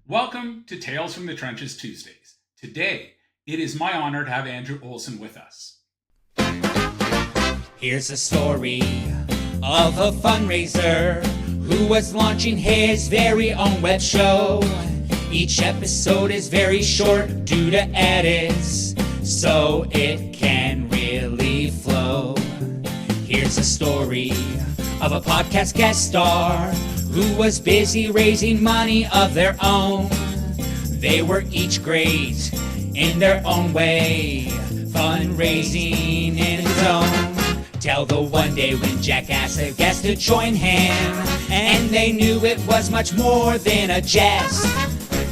Welcome to Tales from the Trenches Tuesdays. Today, it is my honor to have Andrew Olsen with us. Here's a story of a fundraiser who was launching his very own web show. Each episode is very short due to edits, so it can really flow. Here's a story of a podcast guest star who was busy raising money of their own. They were each great in their own way, fundraising in its own. Till the one day when Jack asked a guest to join him, and they knew it was much more than a jest,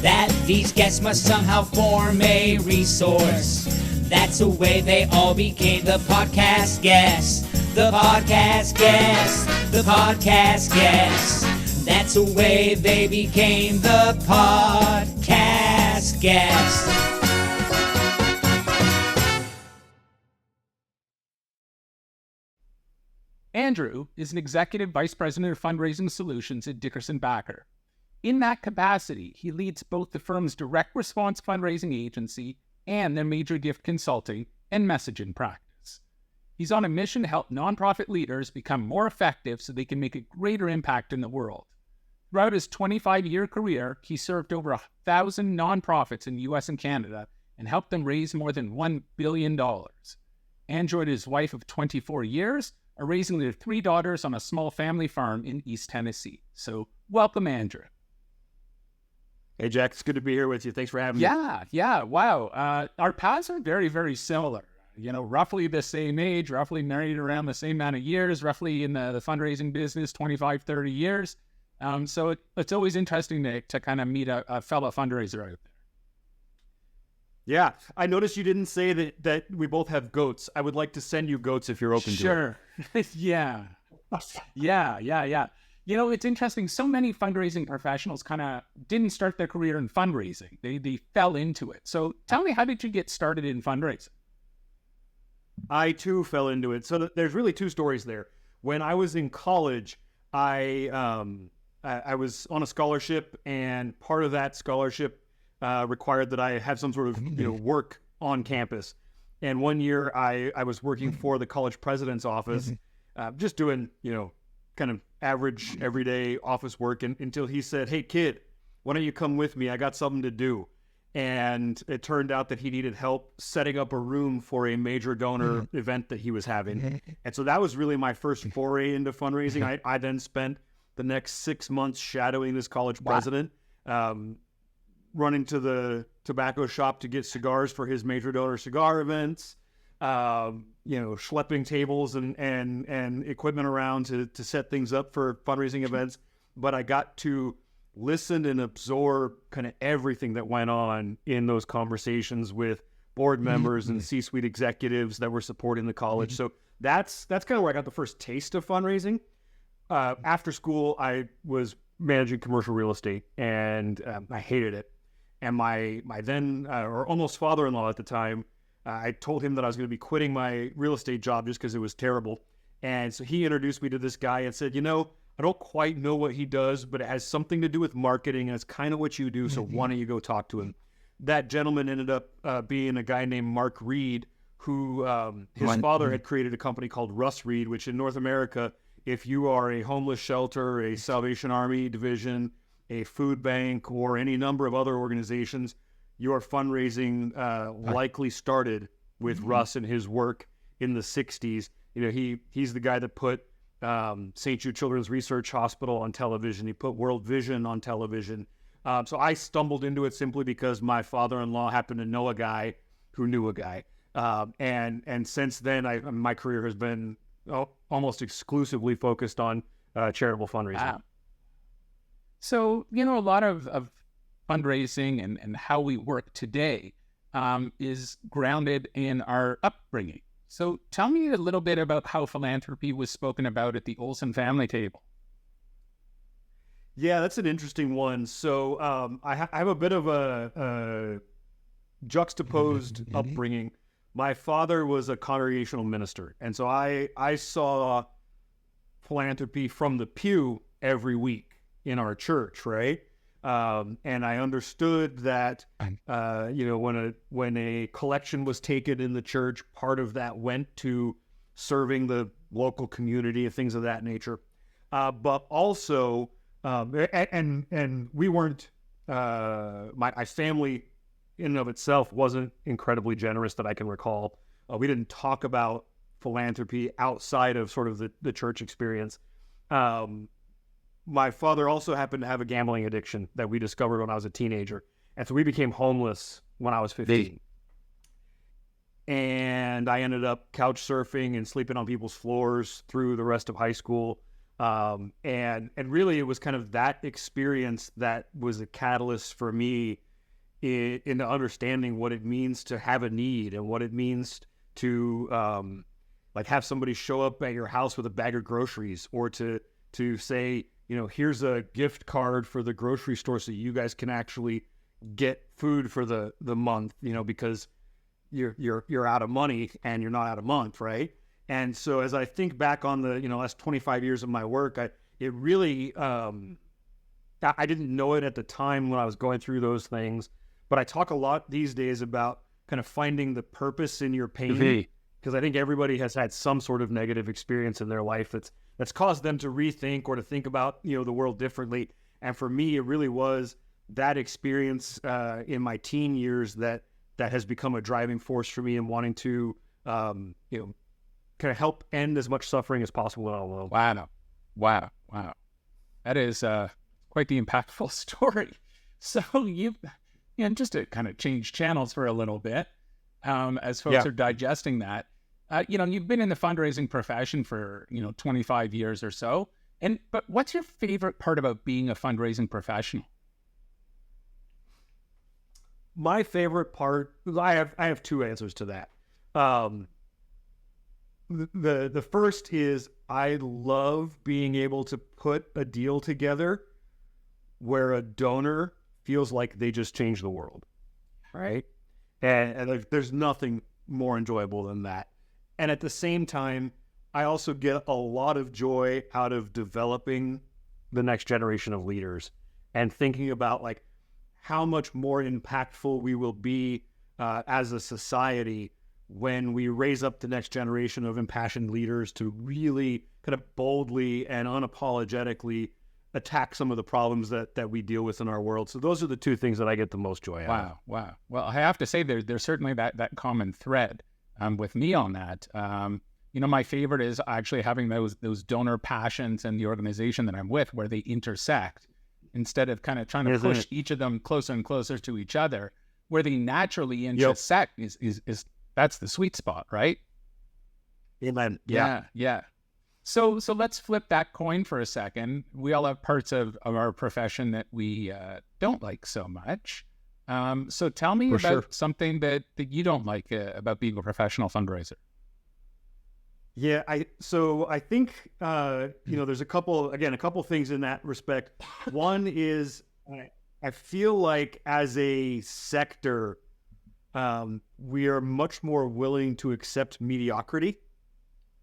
that these guests must somehow form a resource. That's the way they all became the podcast guests. The podcast guests. The podcast guests. That's the way they became the podcast guests. Andrew is an Executive Vice President of Fundraising Solutions at DickersonBakker. In that capacity, he leads both the firm's direct response fundraising agency and their major gift consulting and messaging practice. He's on a mission to help nonprofit leaders become more effective so they can make a greater impact in the world. Throughout his 25-year career, he served over 1,000 nonprofits in the U.S. and Canada and helped them raise more than $1 billion. Andrew and his wife of 24 years are raising their 3 daughters on a small family farm in East Tennessee. So welcome, Andrew. Hey, Jack, it's good to be here with you. Thanks for having me. Yeah. Wow. Our paths are very, very similar. You know, roughly the same age, roughly married around the same amount of years, roughly in the fundraising business, 25, 30 years. So it's always interesting to kind of meet a fellow fundraiser out there. Yeah, I noticed you didn't say that we both have goats. I would like to send you goats if you're open to it. Sure. Yeah. You know, it's interesting. So many fundraising professionals kind of didn't start their career in fundraising. They fell into it. So tell me, how did you get started in fundraising? I, too, fell into it. So there's really 2 stories there. When I was in college, I was on a scholarship, and part of that scholarship required that I have some sort of work on campus. And one year I was working for the college president's office, just doing kind of average everyday office work, until he said, "Hey kid, why don't you come with me? I got something to do." And it turned out that he needed help setting up a room for a major donor event that he was having. And so that was really my first foray into fundraising. I then spent the next 6 months shadowing this college president, running to the tobacco shop to get cigars for his major donor cigar events, schlepping tables and equipment around to set things up for fundraising events. But I got to listen and absorb kind of everything that went on in those conversations with board members and C-suite executives that were supporting the college. So that's kind of where I got the first taste of fundraising. After school, I was managing commercial real estate, and I hated it. And my then, or almost father-in-law at the time, I told him that I was going to be quitting my real estate job just because it was terrible. And so he introduced me to this guy and said, I don't quite know what he does, but it has something to do with marketing, and it's kind of what you do, so why don't you go talk to him? That gentleman ended up being a guy named Mark Reed, who his father had created a company called Russ Reed, which in North America, if you are a homeless shelter, a Salvation Army division, a food bank, or any number of other organizations, your fundraising likely started with Russ and his work in the 60s. He's the guy that put St. Jude Children's Research Hospital on television. He put World Vision on television. So I stumbled into it simply because my father-in-law happened to know a guy who knew a guy. And since then, my career has been almost exclusively focused on charitable fundraising. Wow. So, a lot of fundraising and how we work today is grounded in our upbringing. So tell me a little bit about how philanthropy was spoken about at the Olsen family table. Yeah, that's an interesting one. So I have a bit of a juxtaposed upbringing. My father was a congregational minister, and so I saw philanthropy from the pew every week in our church, right? And I understood that, when a collection was taken in the church, part of that went to serving the local community and things of that nature. But also, and we weren't, my family in and of itself wasn't incredibly generous that I can recall. We didn't talk about philanthropy outside of sort of the church experience. My father also happened to have a gambling addiction that we discovered when I was a teenager. And so we became homeless when I was 15. And I ended up couch surfing and sleeping on people's floors through the rest of high school. And really it was kind of that experience that was a catalyst for me into understanding what it means to have a need and what it means to have somebody show up at your house with a bag of groceries, or to say, here's a gift card for the grocery store so you guys can actually get food for the month, because you're out of money and you're not out of month, right? And so as I think back on the last 25 years of my work, it really I didn't know it at the time when I was going through those things, but I talk a lot these days about kind of finding the purpose in your pain, because I think everybody has had some sort of negative experience in their life that's caused them to rethink or to think about the world differently. And for me, it really was that experience in my teen years that has become a driving force for me in wanting to kind of help end as much suffering as possible in all world. Wow. That is quite the impactful story. So just to kind of change channels for a little bit, as folks are digesting that, you've been in the fundraising profession for 25 years or so, but what's your favorite part about being a fundraising professional? My favorite part, I have two answers to that. The first is I love being able to put a deal together where a donor feels like they just changed the world, right? And there's nothing more enjoyable than that. And at the same time, I also get a lot of joy out of developing the next generation of leaders and thinking about how much more impactful we will be as a society when we raise up the next generation of impassioned leaders to really kind of boldly and unapologetically attack some of the problems that we deal with in our world. So those are the two things that I get the most joy out of. Wow. Well, I have to say there's certainly that common thread with me on that. My favorite is actually having those donor passions and the organization that I'm with where they intersect, instead of kind of trying to push each of them closer and closer to each other. Where they naturally intersect is that's the sweet spot, right? Amen. Yeah. So let's flip that coin for a second. We all have parts of our profession that we don't like so much. So tell me about something that you don't like about being a professional fundraiser. Yeah, I think there's a couple things in that respect. One is I feel like as a sector, we are much more willing to accept mediocrity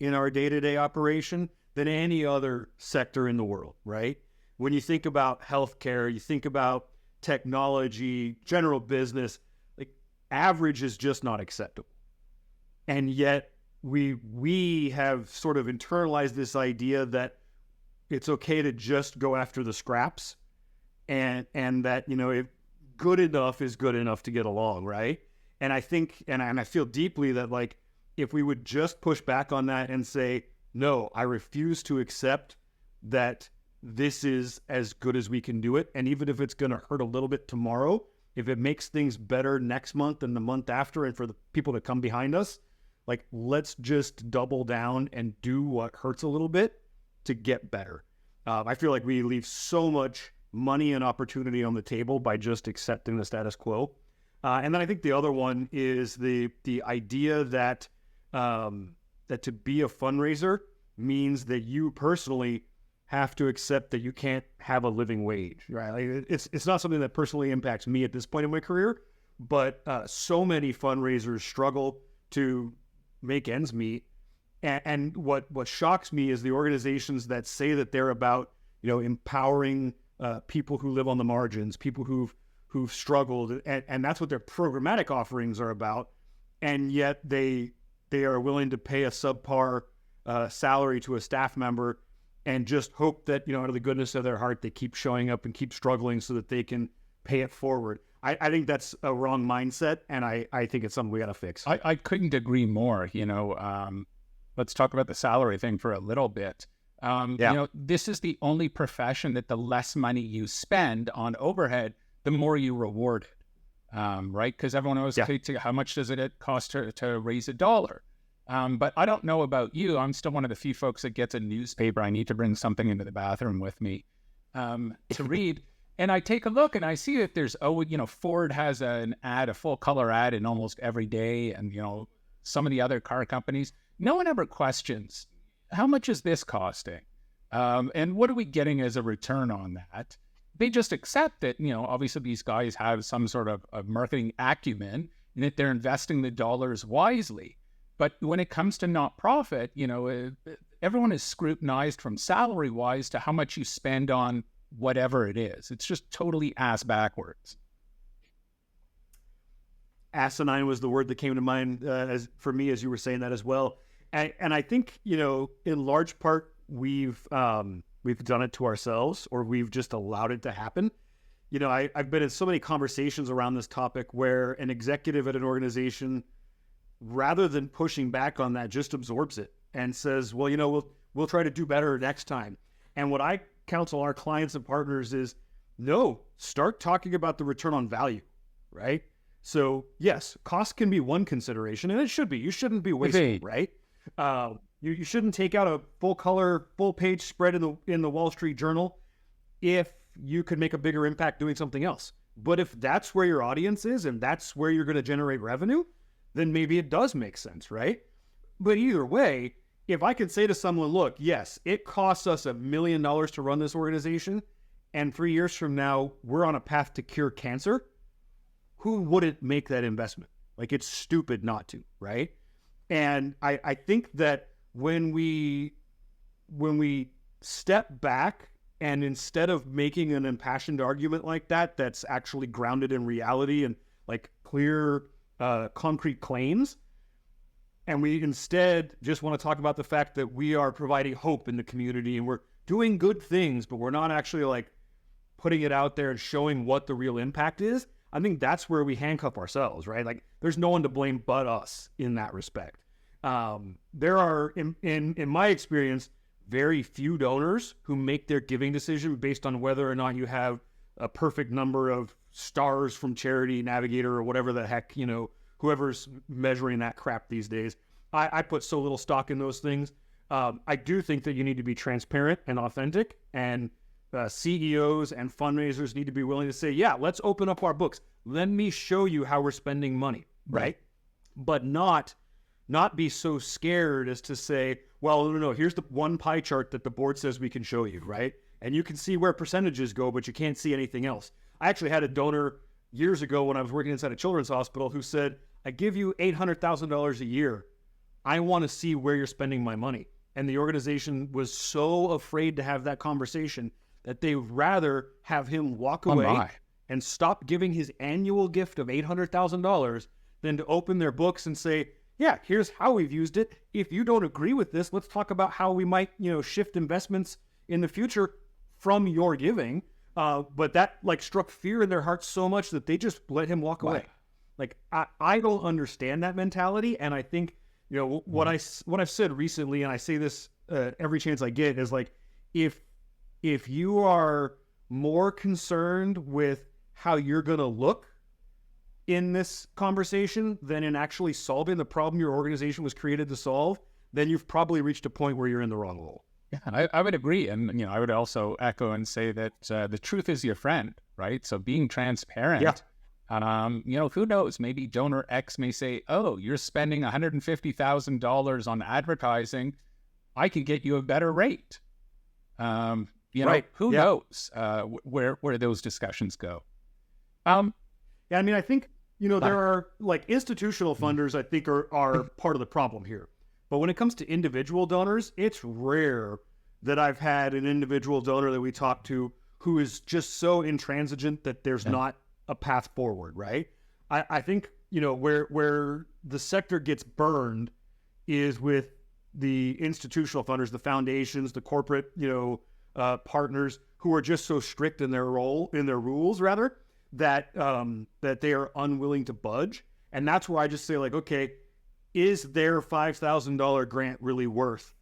in our day-to-day operation than any other sector in the world, right? When you think about healthcare, you think about technology, general business, average is just not acceptable. And yet we have sort of internalized this idea that it's okay to just go after the scraps, and that if good enough is good enough to get along, right? And I think and I feel deeply that if we would just push back on that and say, no, I refuse to accept that this is as good as we can do it, and even if it's going to hurt a little bit tomorrow, if it makes things better next month and the month after and for the people that come behind us, let's just double down and do what hurts a little bit to get better. I feel like we leave so much money and opportunity on the table by just accepting the status quo. And then I think the other one is the idea that to be a fundraiser means that you personally have to accept that you can't have a living wage, right? It's not something that personally impacts me at this point in my career, but so many fundraisers struggle to make ends meet. And what shocks me is the organizations that say that they're about empowering people who live on the margins, people who've struggled, and that's what their programmatic offerings are about. And yet they are willing to pay a subpar salary to a staff member and just hope that, out of the goodness of their heart, they keep showing up and keep struggling so that they can pay it forward. I think that's a wrong mindset, and I think it's something we got to fix. I couldn't agree more. Let's talk about the salary thing for a little bit. This is the only profession that the less money you spend on overhead, the more you reward it, right? Because everyone knows how much does it cost to raise $1. But I don't know about you. I'm still one of the few folks that gets a newspaper. I need to bring something into the bathroom with me to read. And I take a look and I see that there's, Ford has an ad, a full color ad in almost every day. And, some of the other car companies, no one ever questions, how much is this costing? And what are we getting as a return on that? They just accept that, obviously these guys have some sort of marketing acumen and that they're investing the dollars wisely. But when it comes to not profit, everyone is scrutinized from salary wise to how much you spend on whatever it is. It's just totally ass backwards. Asinine was the word that came to mind for me as you were saying that as well. And I think, in large part, we've done it to ourselves, or we've just allowed it to happen. I've been in so many conversations around this topic where an executive at an organization, rather than pushing back on that, just absorbs it and says, well, we'll try to do better next time. And what I counsel our clients and partners is, no, start talking about the return on value, right? So yes, cost can be one consideration, and it should be. You shouldn't be wasteful, right? You shouldn't take out a full page spread in the Wall Street Journal if you could make a bigger impact doing something else. But if that's where your audience is and that's where you're going to generate revenue, then maybe it does make sense, right? But either way, if I can say to someone, look, yes, it costs us $1 million to run this organization, and 3 years from now, we're on a path to cure cancer, who wouldn't make that investment? Like, it's stupid not to, right? And I think that when we step back and instead of making an impassioned argument like that, that's actually grounded in reality and like clear, concrete claims, and we instead just want to talk about the fact that we are providing hope in the community and we're doing good things, but we're not actually like putting it out there and showing what the real impact is, I think that's where we handcuff ourselves, right? Like, there's no one to blame but us in that respect. There are, in my experience, very few donors who make their giving decision based on whether or not you have a perfect number of stars from Charity Navigator or whatever the heck, whoever's measuring that crap these days. I put so little stock in those things. I do think that you need to be transparent and authentic, and CEOs and fundraisers need to be willing to say, yeah, let's open up our books. Let me show you how we're spending money, right? But not be so scared as to say, well, no, here's the one pie chart that the board says we can show you, right? And you can see where percentages go, but you can't see anything else. I actually had a donor years ago when I was working inside a children's hospital who said, I give you $800,000 a year. I want to see where you're spending my money. And the organization was so afraid to have that conversation that they'd rather have him walk away and stop giving his annual gift of $800,000 than to open their books and say, yeah, here's how we've used it. If you don't agree with this, let's talk about how we might, shift investments in the future from your giving. But that struck fear in their hearts so much that they just let him walk away. Like, I don't understand that mentality. And I think, what I've said recently, and I say this every chance I get, is like, if you are more concerned with how you're going to look in this conversation than in actually solving the problem your organization was created to solve, then you've probably reached a point where you're in the wrong role. Yeah, I would agree. And, I would also echo and say that the truth is your friend, right? So being transparent, who knows, maybe donor X may say, oh, you're spending $150,000 on advertising. I can get you a better rate. Who knows where those discussions go. I think, there are institutional funders, I think are part of the problem here. But when it comes to individual donors, it's rare that I've had an individual donor that we talked to who is just so intransigent that there's not a path forward, right? I think, you know, where the sector gets burned is with the institutional funders, the foundations, the corporate, you know, partners who are just so strict in their rules rather, that that they are unwilling to budge. And that's where I just say, like, okay, is their $5,000 grant really worth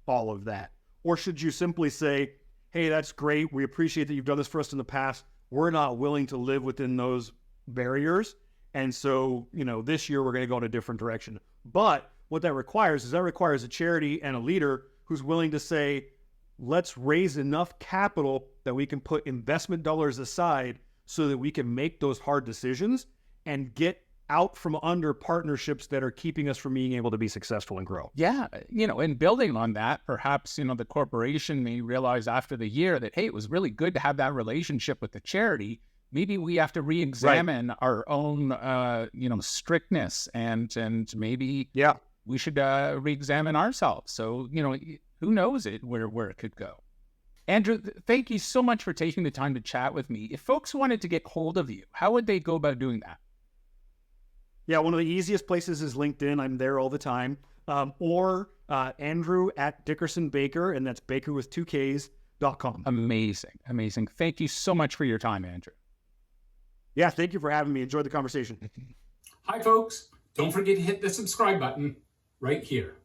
all of that? Or should you simply say, hey, that's great, we appreciate that you've done this for us in the past, we're not willing to live within those barriers, and so, you know, this year we're going to go in a different direction. But what that requires a charity and a leader who's willing to say, let's raise enough capital that we can put investment dollars aside so that we can make those hard decisions and get out from under partnerships that are keeping us from being able to be successful and grow. Yeah, you know, and building on that, perhaps, you know, the corporation may realize after the year that, hey, it was really good to have that relationship with the charity. Maybe we have to re-examine our own, you know, strictness, and maybe we should re-examine ourselves. So, you know, who knows where it could go. Andrew, thank you so much for taking the time to chat with me. If folks wanted to get hold of you, how would they go about doing that? Yeah, one of the easiest places is LinkedIn. I'm there all the time. Or Andrew at DickersonBakker, and that's Baker with 2Ks.com. Amazing. Thank you so much for your time, Andrew. Yeah, thank you for having me. Enjoyed the conversation. Hi, folks. Don't forget to hit the subscribe button right here.